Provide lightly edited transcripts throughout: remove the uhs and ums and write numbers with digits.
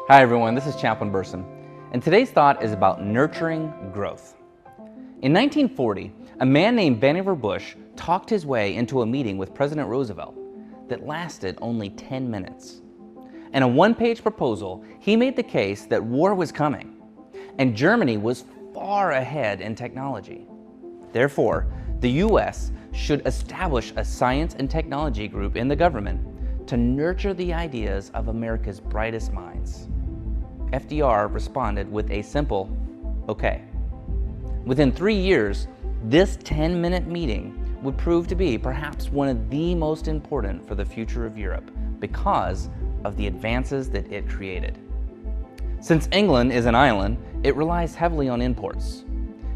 Hi everyone, this is Chaplain Burson, and today's thought is about nurturing growth. In 1940, a man named Vannevar Bush talked his way into a meeting with President Roosevelt that lasted only 10 minutes. In a one-page proposal, he made the case that war was coming, and Germany was far ahead in technology. Therefore, the U.S. should establish a science and technology group in the government to nurture the ideas of America's brightest minds. FDR responded with a simple, okay. Within 3 years, this 10-minute meeting would prove to be perhaps one of the most important for the future of Europe because of the advances that it created. Since England is an island, it relies heavily on imports.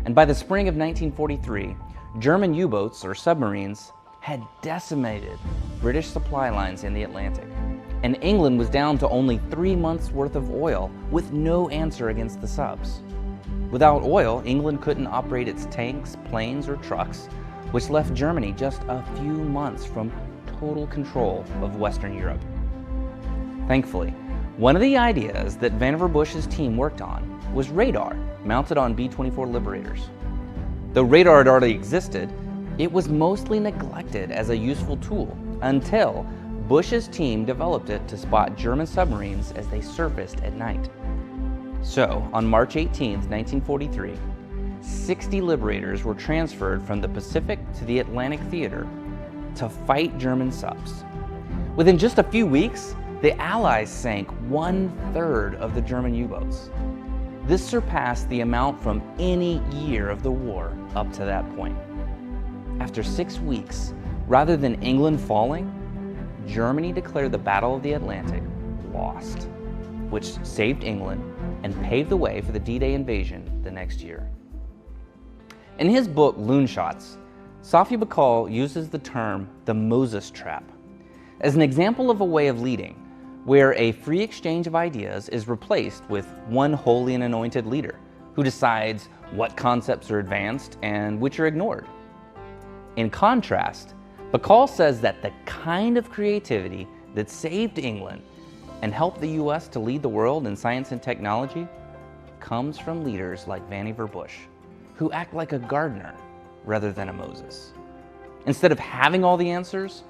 And by the spring of 1943, German U-boats or submarines had decimated British supply lines in the Atlantic. And England was down to only 3 months' worth of oil with no answer against the subs. Without oil, England couldn't operate its tanks, planes, or trucks, which left Germany just a few months from total control of Western Europe. Thankfully, one of the ideas that Vannevar Bush's team worked on was radar mounted on B-24 Liberators. Though radar had already existed, it was mostly neglected as a useful tool until Bush's team developed it to spot German submarines as they surfaced at night. So, on March 18, 1943, 60 Liberators were transferred from the Pacific to the Atlantic theater to fight German subs. Within just a few weeks, the Allies sank 1/3 of the German U-boats. This surpassed the amount from any year of the war up to that point. After 6 weeks, rather than England falling, Germany declared the Battle of the Atlantic lost, which saved England and paved the way for the D-Day invasion the next year. In his book, Loonshots, Safi Bahcall uses the term the Moses Trap as an example of a way of leading where a free exchange of ideas is replaced with one holy and anointed leader who decides what concepts are advanced and which are ignored. In contrast, Bahcall says that the kind of creativity that saved England and helped the U.S. to lead the world in science and technology comes from leaders like Vannevar Bush, who act like a gardener rather than a Moses. Instead of having all the answers,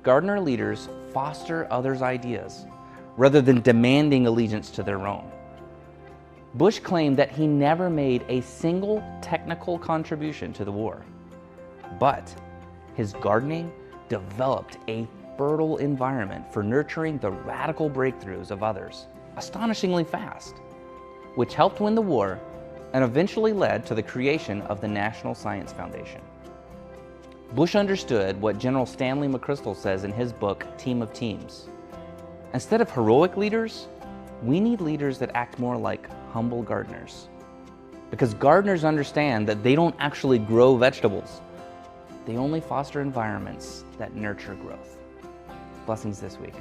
gardener leaders foster others' ideas rather than demanding allegiance to their own. Bush claimed that he never made a single technical contribution to the war, but his gardening developed a fertile environment for nurturing the radical breakthroughs of others astonishingly fast, which helped win the war and eventually led to the creation of the National Science Foundation. Bush understood what General Stanley McChrystal says in his book, Team of Teams. Instead of heroic leaders, we need leaders that act more like humble gardeners. Because gardeners understand that they don't actually grow vegetables. They only foster environments that nurture growth. Blessings this week.